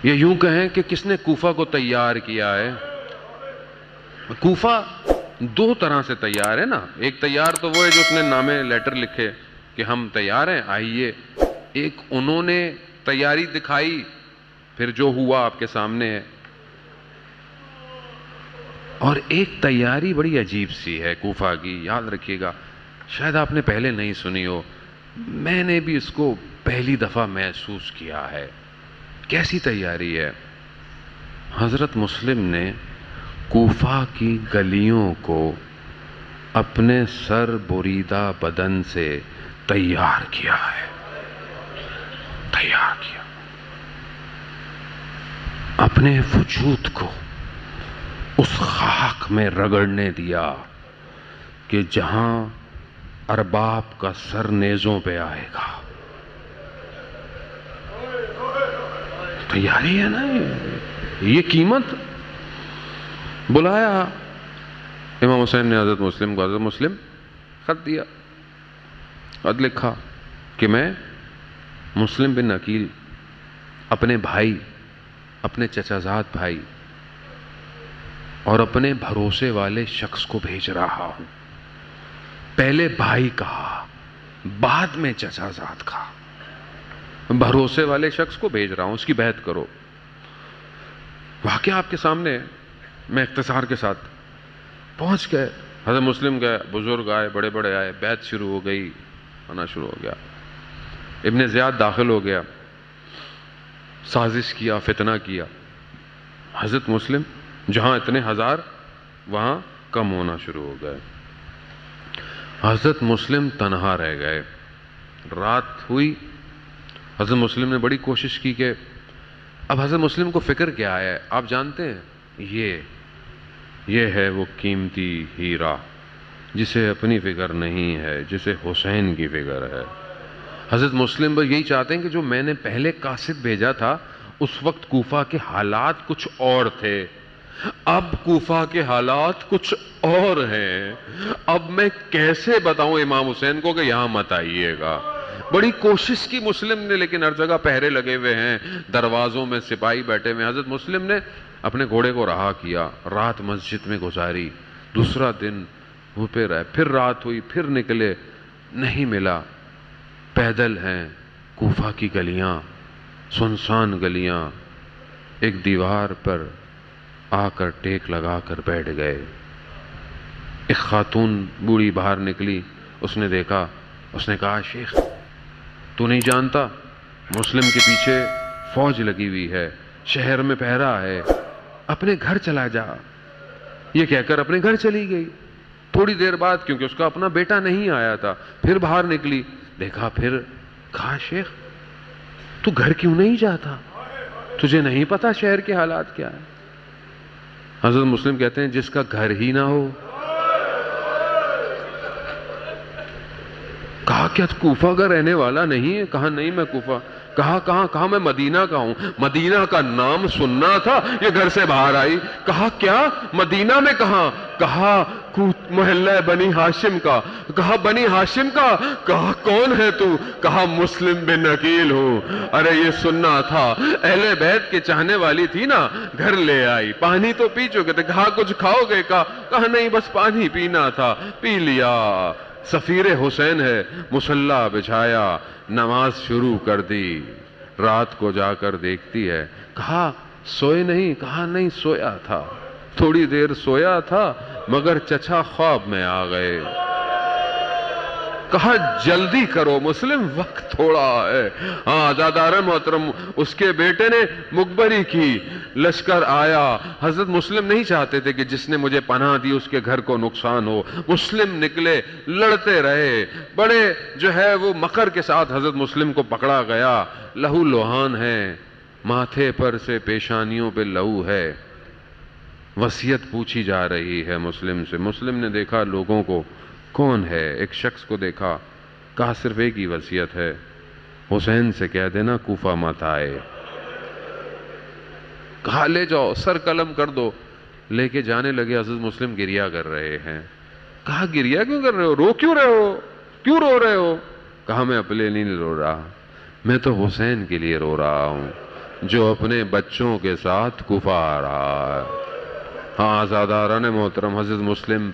یا یوں کہیں کہ کس نے کوفہ کو تیار کیا ہے؟ کوفہ دو طرح سے تیار ہے نا. ایک تیار تو وہ ہے جو اس نے نامے لیٹر لکھے کہ ہم تیار ہیں آئیے. ایک انہوں نے تیاری دکھائی، پھر جو ہوا آپ کے سامنے ہے. اور ایک تیاری بڑی عجیب سی ہے کوفہ کی، یاد رکھیے گا، شاید آپ نے پہلے نہیں سنی ہو، میں نے بھی اس کو پہلی دفعہ محسوس کیا ہے. کیسی تیاری ہے؟ حضرت مسلم نے کوفہ کی گلیوں کو اپنے سر بریدہ بدن سے تیار کیا ہے. تیار کیا، اپنے وجود کو اس خاک میں رگڑنے دیا کہ جہاں ارباب کا سر نیزوں پہ آئے گا. تیاری ہے نا یہ قیمت. بلایا امام حسین نے حضرت مسلم کو. حضرت مسلم خط دیا، خط لکھا کہ میں مسلم بن عقیل اپنے بھائی، اپنے چچا زاد بھائی اور اپنے بھروسے والے شخص کو بھیج رہا ہوں. پہلے بھائی کہا، بعد میں چچا زاد کہا. بھروسے والے شخص کو بھیج رہا ہوں، اس کی بیعت کرو. واقعہ آپ کے سامنے، میں اختصار کے ساتھ پہنچ گئے. حضرت مسلم گئے، بزرگ آئے، بڑے بڑے آئے، بیعت شروع ہو گئی، آنا شروع ہو گیا. ابن زیاد داخل ہو گیا، سازش کیا، فتنہ کیا. حضرت مسلم جہاں اتنے ہزار وہاں کم ہونا شروع ہو گئے. حضرت مسلم تنہا رہ گئے. رات ہوئی. حضرت مسلم نے بڑی کوشش کی کہ اب حضرت مسلم کو فکر کیا ہے آپ جانتے ہیں، یہ ہے وہ قیمتی ہیرا جسے اپنی فکر نہیں ہے، جسے حسین کی فکر ہے. حضرت مسلم بس یہی چاہتے ہیں کہ جو میں نے پہلے قاصد بھیجا تھا اس وقت کوفہ کے حالات کچھ اور تھے، اب کوفہ کے حالات کچھ اور ہیں. اب میں کیسے بتاؤں امام حسین کو کہ یہاں مت آئیے گا. بڑی کوشش کی مسلم نے، لیکن ہر جگہ پہرے لگے ہوئے ہیں، دروازوں میں سپاہی بیٹھے ہوئے ہیں. حضرت مسلم نے اپنے گھوڑے کو رہا کیا، رات مسجد میں گزاری. دوسرا دن وہ پہ رہے، پھر رات ہوئی، پھر نکلے، نہیں ملا. پیدل ہیں کوفہ کی گلیاں، سنسان گلیاں. ایک دیوار پر آ کر ٹیک لگا کر بیٹھ گئے. ایک خاتون بوڑھی باہر نکلی، اس نے دیکھا، اس نے کہا شیخ تو نہیں جانتا مسلم کے پیچھے فوج لگی ہوئی ہے، شہر میں پہرا ہے، اپنے گھر چلا جا. یہ کہہ کر اپنے گھر چلی گئی. تھوڑی دیر بعد، کیونکہ اس کا اپنا بیٹا نہیں آیا تھا، پھر باہر نکلی، دیکھا، پھر کہا شیخ تو گھر کیوں نہیں جاتا؟ تجھے نہیں پتا شہر کے حالات کیا ہے؟ حضرت مسلم کہتے ہیں جس کا گھر ہی نہ ہو. کہا کیا کوفہ کا رہنے والا نہیں ہے؟ کہا نہیں میں کوفہ. کہا میں مدینہ کا ہوں. مدینہ کا نام سننا تھا، یہ گھر سے باہر آئی. کہا کیا مدینہ میں کہاں؟ کہا محلہ بنی ہاشم کا. کہا بنی ہاشم کا؟ کہا کون ہے تو؟ کہا مسلم بن عقیل ہوں. ارے یہ سننا تھا، اہل بیت کے چاہنے والی تھی نا، گھر لے آئی. پانی تو پی چکے تھے. کہا کچھ کھاؤ گے؟ کہا نہیں بس پانی پینا تھا، پی لیا. سفیر حسین ہے، مصلی بچھایا، نماز شروع کر دی. رات کو جا کر دیکھتی ہے. کہا سوئے نہیں؟ کہا نہیں سویا تھا، تھوڑی دیر سویا تھا مگر چچا خواب میں آ گئے. کہا جلدی کرو مسلم، وقت تھوڑا ہے. ہاں عزادار محترم، اس کے بیٹے نے مقبری کی، لشکر آیا. حضرت مسلم نہیں چاہتے تھے کہ جس نے مجھے پناہ دی اس کے گھر کو نقصان ہو. مسلم نکلے، لڑتے رہے، بڑے جو ہے وہ مکر کے ساتھ حضرت مسلم کو پکڑا گیا. لہو لوہان ہے، ماتھے پر سے پیشانیوں پہ لہو ہے. وصیت پوچھی جا رہی ہے مسلم سے. مسلم نے دیکھا لوگوں کو، کون ہے؟ ایک شخص کو دیکھا. کہا صرف ایک ہی وصیت ہے، حسین سے کہہ دینا کوفہ مت آئے. کہا لے جاؤ، سر قلم کر دو. لے کے جانے لگے. حضرت مسلم گریا کر رہے ہیں. کہا گریا کیوں کر رہے ہو؟ رو کیوں رہے ہو؟ کیوں رو رہے ہو؟ کہا میں اپنے لیے نہیں رو رہا، میں تو حسین کے لیے رو رہا ہوں. جو اپنے بچوں کے ساتھ کفار رہا ہے۔ ہاں آزاداران محترم، حضرت مسلم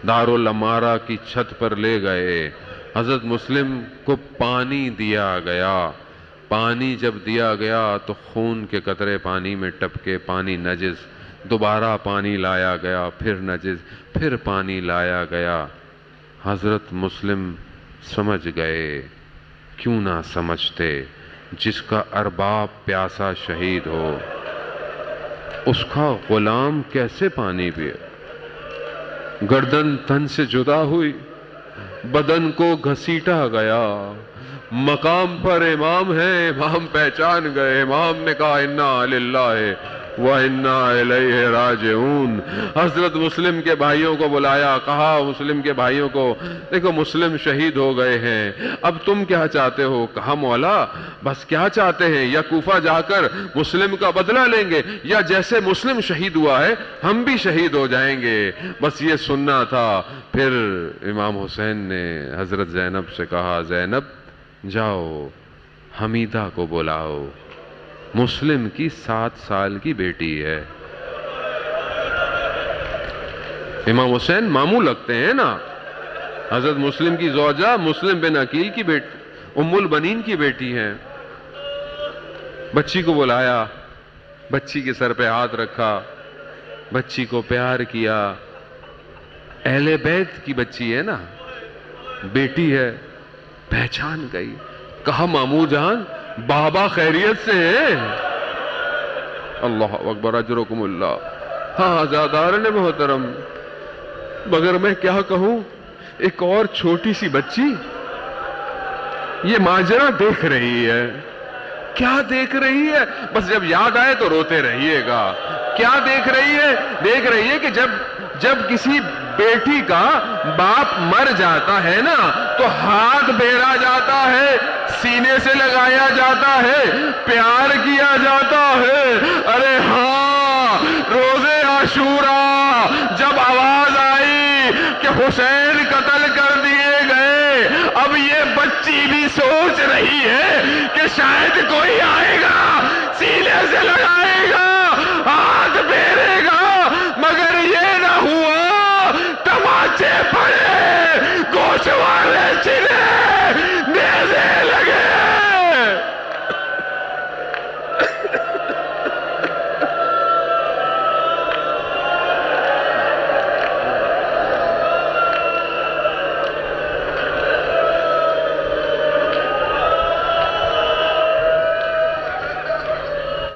دارالامارہ کی چھت پر لے گئے، حضرت مسلم کو پانی دیا گیا۔ پانی جب دیا گیا تو خون کے قطرے پانی میں ٹپکے، پانی نجس، دوبارہ پانی لایا گیا، پھر نجس، پھر پانی لایا گیا۔ حضرت مسلم سمجھ گئے، کیوں نہ سمجھتے، جس کا ارباب پیاسا شہید ہو اس کا غلام کیسے پانی پیے؟ گردن تن سے جدا ہوئی، بدن کو گھسیٹا گیا، مقام پر امام ہے، امام پہچان گئے، امام نے کہا انا للہ وَإِنَّا إِلَيْهِ رَاجِعُونَ۔ حضرت مسلم کے بھائیوں کو بلایا، کہا مسلم کے بھائیوں کو، دیکھو مسلم شہید ہو گئے ہیں، اب تم کیا چاہتے ہو؟ کہا مولا بس کیا چاہتے ہیں، یا کوفہ جا کر مسلم کا بدلہ لیں گے، یا جیسے مسلم شہید ہوا ہے ہم بھی شہید ہو جائیں گے، بس یہ سننا تھا۔ پھر امام حسین نے حضرت زینب سے کہا زینب جاؤ حمیدہ کو بلاؤ، مسلم کی 7 سال کی بیٹی ہے۔ امام حسین ماموں لگتے ہیں نا، حضرت مسلم کی زوجہ مسلم بن عقیل کی بیٹی، ام البنین کی بیٹی ہیں۔ بچی کو بلایا، بچی کے سر پہ ہاتھ رکھا، بچی کو پیار کیا، اہل بیت کی بچی ہے نا، بیٹی ہے، پہچان گئی، کہا ماموں جان بابا خیریت سے ہیں؟ اللہ اکبر، اجرکم اللہ۔ ہاں آزاداران محترم، مگر میں کیا کہوں، ایک اور چھوٹی سی بچی یہ ماجرا دیکھ رہی ہے۔ کیا دیکھ رہی ہے؟ بس جب یاد آئے تو روتے رہیے گا۔ کیا دیکھ رہی ہے؟ دیکھ رہی ہے کہ جب کسی بیٹی کا باپ مر جاتا ہے نا تو ہاتھ پھیرا جاتا ہے، سینے سے لگایا جاتا ہے، پیار کیا جاتا ہے۔ ارے ہاں، روزے عاشوراء جب آواز آئی کہ حسین قتل کر دیے گئے، اب یہ بچی بھی سوچ رہی ہے کہ شاید کوئی آئے گا، سینے سے لگائے گا، ہاتھ پھیرے گا، مگر یہ نہ ہوا، تماچے پڑے، گوشوارے چلے۔